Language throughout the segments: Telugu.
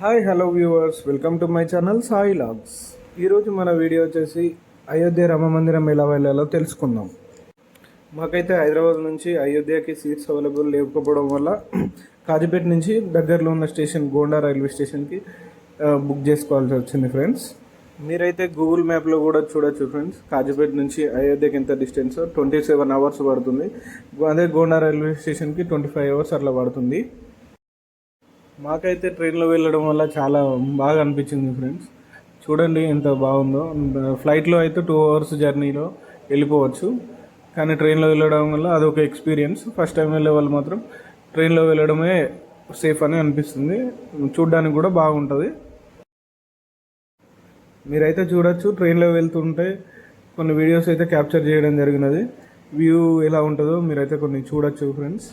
Hi hello viewers, welcome to my channel Sai logs. ఈరోజు మన వీడియో వచ్చేసి అయోధ్య రామ మందిరం ఎలా వెళ్ళాలో తెలుసుకుందాం. మాకైతే హైదరాబాద్ నుంచి అయోధ్యకి సీట్స్ అవైలబుల్ లేకపోవడం వల్ల కాజీపేట నుంచి దగ్గరలో ఉన్న స్టేషన్ గోండా రైల్వే స్టేషన్కి బుక్ చేసుకోవాల్సి వచ్చింది ఫ్రెండ్స్. మీరైతే గూగుల్ మ్యాప్లో కూడా చూడొచ్చు ఫ్రెండ్స్. కాజీపేట నుంచి అయోధ్యకి ఎంత డిస్టెన్స్, 27 అవర్స్ పడుతుంది. అదే గోండా రైల్వే స్టేషన్కి 25 అవర్స్ అట్లా పడుతుంది. మాకైతే ట్రైన్లో వెళ్ళడం వల్ల చాలా బాగా అనిపించింది ఫ్రెండ్స్. చూడండి ఎంత బాగుందో. ఫ్లైట్లో అయితే 2 అవర్స్ జర్నీలో వెళ్ళిపోవచ్చు, కానీ ట్రైన్లో వెళ్ళడం వల్ల అదొక ఎక్స్పీరియన్స్. ఫస్ట్ టైం వెళ్ళే వాళ్ళు మాత్రం ట్రైన్లో వెళ్ళడమే సేఫ్ అని అనిపిస్తుంది. చూడ్డానికి కూడా బాగుంటుంది. మీరైతే చూడొచ్చు, ట్రైన్లో వెళ్తుంటే కొన్ని వీడియోస్ అయితే క్యాప్చర్ చేయడం జరిగినది. వ్యూ ఎలా ఉంటుందో మీరైతే కొన్ని చూడొచ్చు ఫ్రెండ్స్.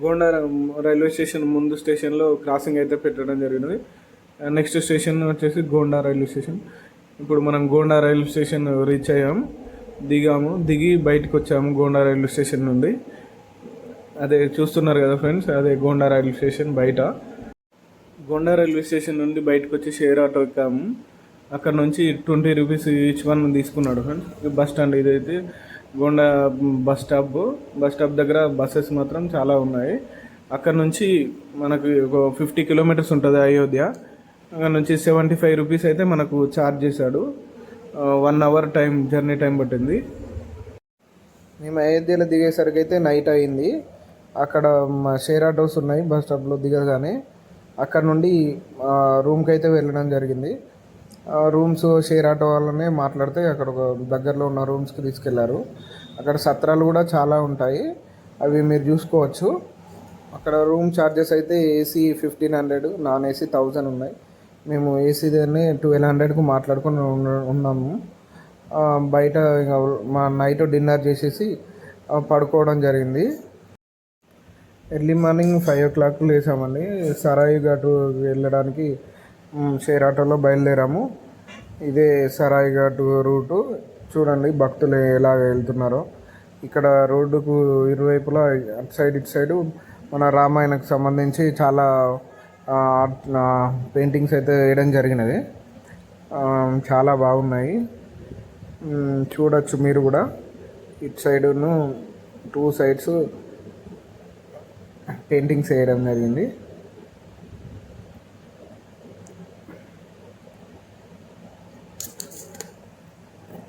గోండా రైల్వే స్టేషన్ ముందు స్టేషన్లో క్రాసింగ్ అయితే పెట్టడం జరిగినది. నెక్స్ట్ స్టేషన్ వచ్చేసి గోండా రైల్వే స్టేషన్. ఇప్పుడు మనం గోండా రైల్వే స్టేషన్ రీచ్ అయ్యాము, దిగి బయటకు వచ్చాము గోండా రైల్వే స్టేషన్ నుండి. అదే చూస్తున్నారు కదా ఫ్రెండ్స్, అదే గోండా రైల్వే స్టేషన్ బయట. గోండా రైల్వే స్టేషన్ నుండి బయటకు వచ్చి షేర్ ఆటో ఎక్కాము. అక్కడ నుంచి 20 రూపీస్ ఈచ్ వన్ తీసుకున్నాడు ఫ్రెండ్స్. బస్ స్టాండ్ ఇదైతే గోండా బస్ స్టాప్ దగ్గర బస్సెస్ మాత్రం చాలా ఉన్నాయి. అక్కడ నుంచి మనకు ఒక 50 కిలోమీటర్స్ ఉంటుంది అయోధ్య. అక్కడ నుంచి 75 రూపీస్ అయితే మనకు ఛార్జ్ చేశాడు. 1 అవర్ జర్నీ టైం పట్టింది. మేము అయోధ్యలో దిగేసరికి అయితే నైట్ అయింది. అక్కడ మా షేర్ ఆటోస్ ఉన్నాయి బస్ స్టాప్లో దిగగానే. అక్కడ నుండి రూమ్కి అయితే వెళ్ళడం జరిగింది. రూమ్స్ షేర్ ఆటో వాళ్ళనే మాట్లాడితే అక్కడ ఒక దగ్గరలో ఉన్న రూమ్స్కి తీసుకెళ్లారు. అక్కడ సత్రాలు కూడా చాలా ఉంటాయి, అవి మీరు చూసుకోవచ్చు. అక్కడ రూమ్ ఛార్జెస్ అయితే ఏసీ 1500, నాన్ ఏసీ 1000 ఉన్నాయి. మేము ఏసీదాన్ని 1200కు మాట్లాడుకొని ఉన్నాము. బయట మా నైట్ డిన్నర్ చేసేసి పడుకోవడం జరిగింది. Early morning 5 o'clock లేసామండి. సరాయి ఘాటు వెళ్ళడానికి షేర్ ఆటోలో బయలుదేరాము. ఇదే సరాయి ఘాటు రూటు. చూడండి భక్తులు ఎలా వెళ్తున్నారో. ఇక్కడ రోడ్డుకు ఇరువైపులా అటు సైడ్ ఇటు సైడు మన రామాయణకు సంబంధించి చాలా పెయింటింగ్స్ అయితే వేయడం జరిగినది. చాలా బాగున్నాయి, చూడొచ్చు మీరు కూడా. ఇటు సైడును 2 sides పెయింటింగ్స్ వేయడం జరిగింది.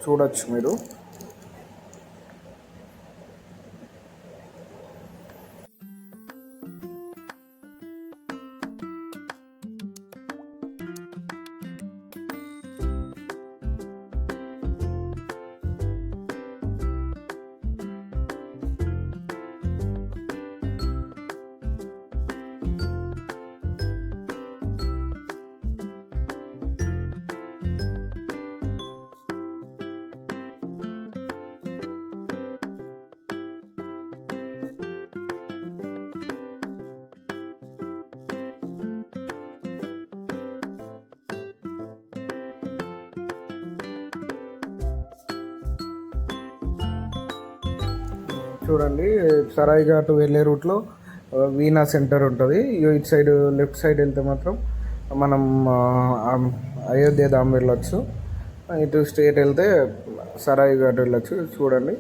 చూడొచ్చు మీరు. చూడండి, సరాయి ఘాట్ వెళ్ళే రూట్లో వీణా సెంటర్ ఉంటుంది. ఇటు సైడ్ లెఫ్ట్ సైడ్ వెళ్తే మాత్రం మనం ఆ, అయోధ్య ధామ్ వెళ్ళొచ్చు. ఇటు స్ట్రేట్ వెళ్తే సరాయి ఘాట్ వెళ్ళొచ్చు. చూడండి,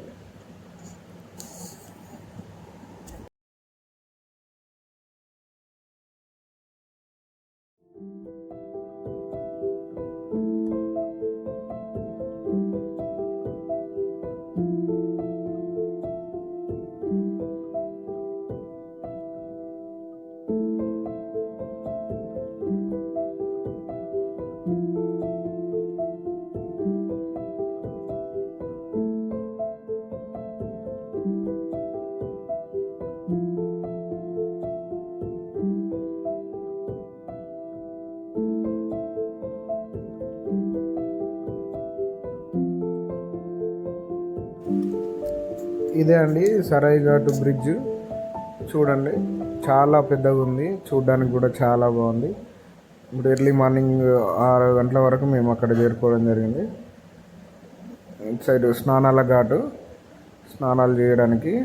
ఇదే అండి సరాయి ఘాట్ బ్రిడ్జ్. చూడండి, చాలా పెద్దగా ఉంది, చూడడానికి కూడా చాలా బాగుంది. ఇప్పుడు ఎర్లీ మార్నింగ్ 6 గంటల వరకు మేము అక్కడ చేరుకోవడం జరిగింది. ఇటు సైడ్ స్నానాల ఘాటు, స్నానాలు చేయడానికి.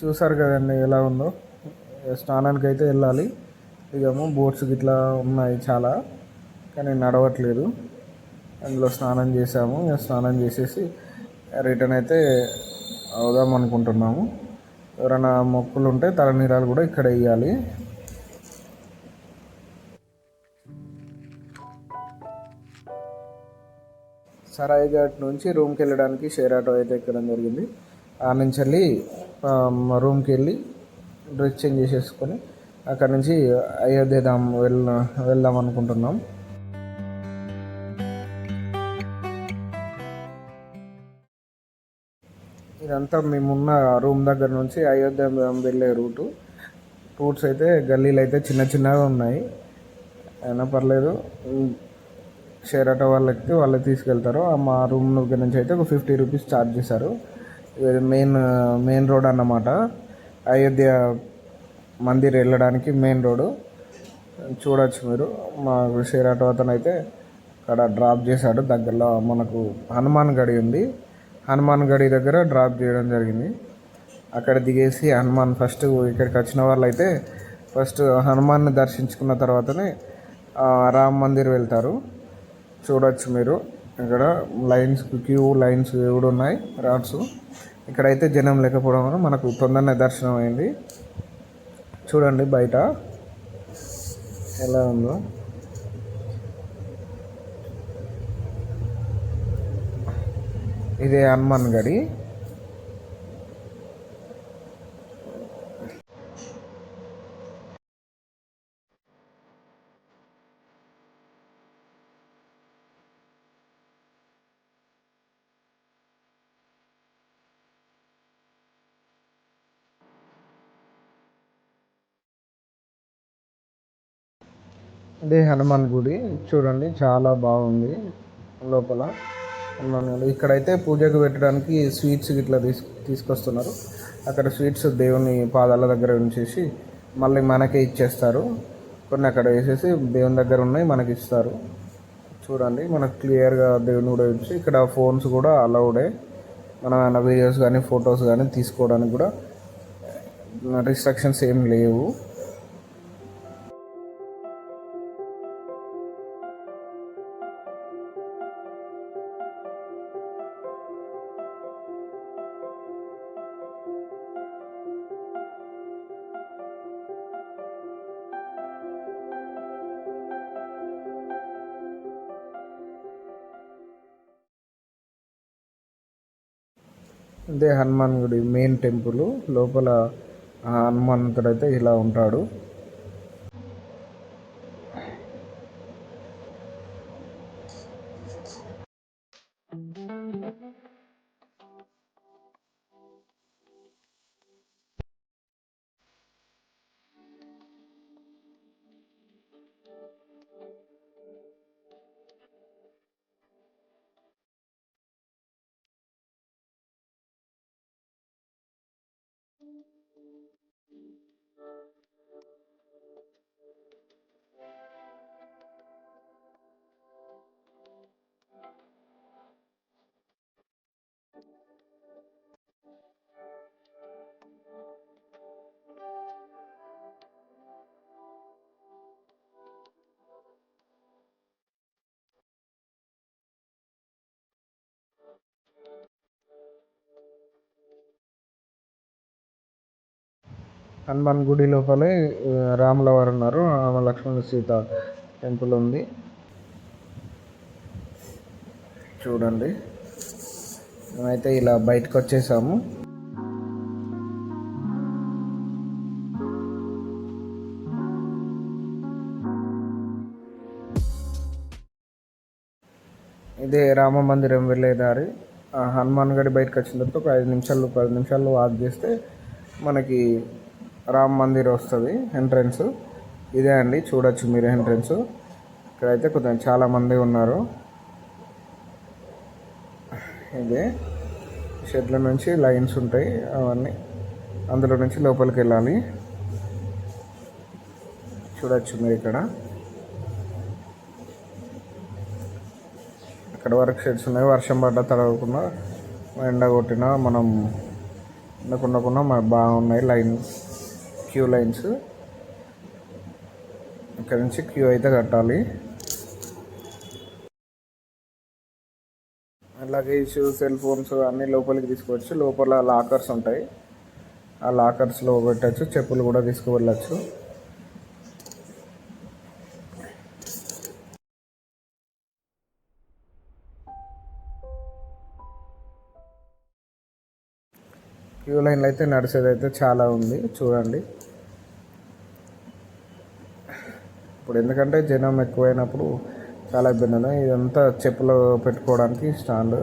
చూసారు కదండి ఎలా ఉందో. స్నానానికి అయితే వెళ్ళాలి. ఇదేమో బోట్స్ ఇట్లా ఉన్నాయి చాలా, కానీ నడవట్లేదు. అందులో స్నానం చేసాము. స్నానం చేసేసి రిటర్న్ అయితే అవుదాం అనుకుంటున్నాము. ఎవరైనా మొక్కులు ఉంటే తలనీరాలు కూడా ఇక్కడ వేయాలి. సరాయి ఘాట్ నుంచి రూమ్కి వెళ్ళడానికి షేర్ ఆటో అయితే ఎక్కడం జరిగింది. ఆ నుంచి వెళ్ళి రూమ్కి వెళ్ళి డ్రెస్ చేంజ్ చేసేసుకొని అక్కడ నుంచి అయోధ్య ధామ్ వెళ్దాం అనుకుంటున్నాం. ఇదంతా మేమున్న రూమ్ దగ్గర నుంచి అయోధ్య ధామ్ వెళ్ళే రూట్స్ అయితే గల్లీలు అయితే చిన్న చిన్నగా ఉన్నాయి. అయినా పర్లేదు, షేర్ ఆటో వాళ్ళకి వాళ్ళు తీసుకెళ్తారు. మా రూమ్ దగ్గర నుంచి అయితే ఒక 50 రూపీస్ ఛార్జ్ చేశారు. ఇది మెయిన్ రోడ్ అన్నమాట. అయోధ్య మందిర్ వెళ్ళడానికి మెయిన్ రోడ్ చూడవచ్చు మీరు. మా షేర్ ఆటో అతను అయితే అక్కడ డ్రాప్ చేశాడు. దగ్గరలో మనకు హనుమాన్ గడి ఉంది, హనుమాన్ గడి దగ్గర డ్రాప్ చేయడం జరిగింది. అక్కడ దిగేసి ఫస్ట్ ఇక్కడికి వచ్చిన వాళ్ళు అయితే ఫస్ట్ హనుమాన్ని దర్శించుకున్న తర్వాతనే రామ్ మందిర్ వెళ్తారు. చూడవచ్చు మీరు ఇక్కడ క్యూ లైన్స్ కూడా ఉన్నాయి, రాడ్స్. ఇక్కడైతే జనం లేకపోవడం వల్ల మనకు తొందరనే దర్శనం అయింది. చూడండి బయట ఎలా ఉందో. ఇదే హనుమాన్ గడి. ఇదే హనుమాన్ గుడి. చూడండి చాలా బాగుంది లోపల హనుమాన్ గుడి. ఇక్కడైతే పూజకు పెట్టడానికి స్వీట్స్ ఇట్లా తీసుకొస్తున్నారు. అక్కడ స్వీట్స్ దేవుని పాదాల దగ్గర ఉంచేసి మళ్ళీ మనకే ఇచ్చేస్తారు. కొన్ని అక్కడ వేసేసి దేవుని దగ్గర ఉన్నాయి మనకి ఇస్తారు. చూడండి, మనకు క్లియర్గా దేవుని కూడా ఇచ్చి ఇక్కడ ఫోన్స్ కూడా అలౌడే. మనం ఏమైనా వీడియోస్ కానీ ఫొటోస్ కానీ తీసుకోవడానికి కూడా రిస్ట్రిక్షన్స్ ఏం లేవు. ఇదే హనుమాన్ గుడి మెయిన్ టెంపుల్. లోపల హనుమంతుడు అయితే ఇలా ఉంటాడు. హనుమాన్ గుడి లోపలే రాముల వారు ఉన్నారు. రామ లక్ష్మణ సీత టెంపుల్ ఉంది చూడండి. మేమైతే ఇలా బయటకు వచ్చేసాము. ఇదే రామ మందిరం వెళ్ళే దారి. హనుమాన్ గడి బయటకు వచ్చిన తర్వాత ఒక 5 నిమిషాలు వాక్ చేస్తే మనకి రామ్ మందిర్ వస్తుంది ఎంట్రన్స్. ఇదే అండి, చూడొచ్చు మీరు ఎంట్రన్స్. ఇక్కడైతే కొంచెం చాలామంది ఉన్నారు. ఇదే షెడ్ల నుంచి లైన్స్ ఉంటాయి, అవన్నీ అందులో నుంచి లోపలికి వెళ్ళాలి. చూడొచ్చు మీరు ఇక్కడ వరకు షెడ్స్ ఉన్నాయి. వర్షం పడ్డా తడవకుండా, ఎండ కొట్టినా మనం ఉండకుండా మనకు బాగున్నాయి క్యూ లైన్స్. ఇక్కడ నుంచి క్యూ అయితే కట్టాలి. లగేజ్, సెల్ ఫోన్స్ అన్నీ లోపలికి తీసుకోవచ్చు. లోపల లాకర్స్ ఉంటాయి, ఆ లాకర్స్లో పెట్టచ్చు. చెప్పులు కూడా తీసుకువెళ్ళచ్చు. క్యూ లైన్లో అయితే నడిచేది అయితే చాలా ఉంది చూడండి. ఇప్పుడు ఎందుకంటే జనం ఎక్కువైనప్పుడు చాలా ఇబ్బంది ఉంది. ఇదంతా చెప్పులు పెట్టుకోవడానికి స్టాండ్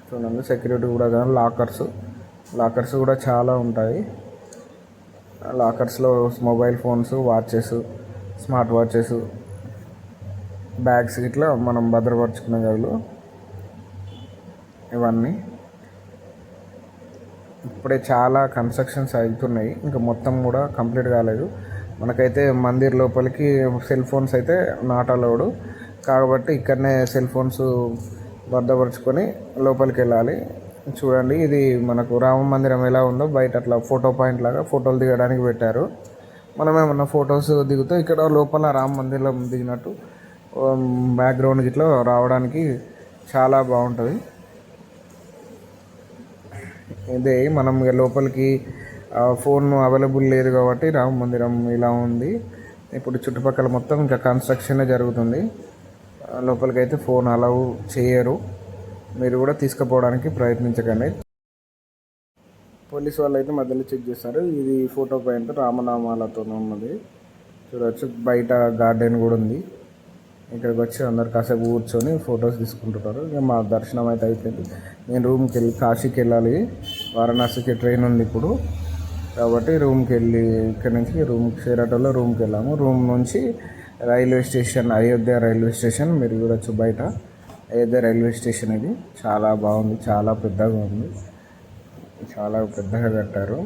చూడండి. సెక్యూరిటీ కూడా కానీ లాకర్స్ కూడా చాలా ఉంటాయి. లాకర్స్లో mobile phones, watches, smart watches, bags ఇట్లా మనం భద్రపరుచుకునే గదులు ఇవన్నీ. ఇప్పుడే చాలా కన్స్ట్రక్షన్స్ అవుతున్నాయి, ఇంకా మొత్తం కూడా కంప్లీట్ కాలేదు. మనకైతే మందిర్ లోపలికి సెల్ ఫోన్స్ అయితే నాట్ అలౌడ్, కాబట్టి ఇక్కడనే సెల్ ఫోన్స్ భద్రపరుచుకొని లోపలికి వెళ్ళాలి. చూడండి, ఇది మనకు రామ మందిరం ఎలా ఉందో బయట అట్లా ఫోటో పాయింట్ లాగా ఫోటోలు దిగడానికి పెట్టారు. మనం ఏమన్నా ఫొటోస్ దిగుతూ ఇక్కడ లోపల రామ మందిరం దిగినట్టు బ్యాక్గ్రౌండ్ ఇట్లా రావడానికి చాలా బాగుంటుంది. ఇదే మనం లోపలికి ఫోన్ అవైలబుల్ లేదు కాబట్టి రామ మందిరం ఇలా ఉంది. ఇప్పుడు చుట్టుపక్కల మొత్తం ఇంకా కన్స్ట్రక్షనే జరుగుతుంది. లోపలికి అయితే ఫోన్ అలౌ చేయరు, మీరు కూడా తీసుకుపోవడానికి ప్రయత్నించకండి. పోలీస్ వాళ్ళు అయితే మధ్యలో చెక్ చేస్తారు. ఇది ఫోటో పాయింట్ రామనామాలతో ఉన్నది చూడవచ్చు. బయట గార్డెన్ కూడా ఉంది. ఇక్కడికి వచ్చి అందరు కాసేపు కూర్చొని ఫొటోస్ తీసుకుంటున్నారు. ఇక మా దర్శనం అయితే అయిపోయింది. నేను రూమ్కి వెళ్ళి కాశీకి వెళ్ళాలి, వారణాసికి ట్రైన్ ఉంది ఇప్పుడు, కాబట్టి రూమ్కి వెళ్ళి ఇక్కడ నుంచి షేరాటోలో రూమ్కి వెళ్ళాము. రూమ్ నుంచి railway station, Ayodhya railway station మీరు చూడొచ్చు. బయట అయోధ్య రైల్వే స్టేషన్ ఇది చాలా బాగుంది, చాలా పెద్దగా ఉంది, చాలా పెద్దగా కట్టారు.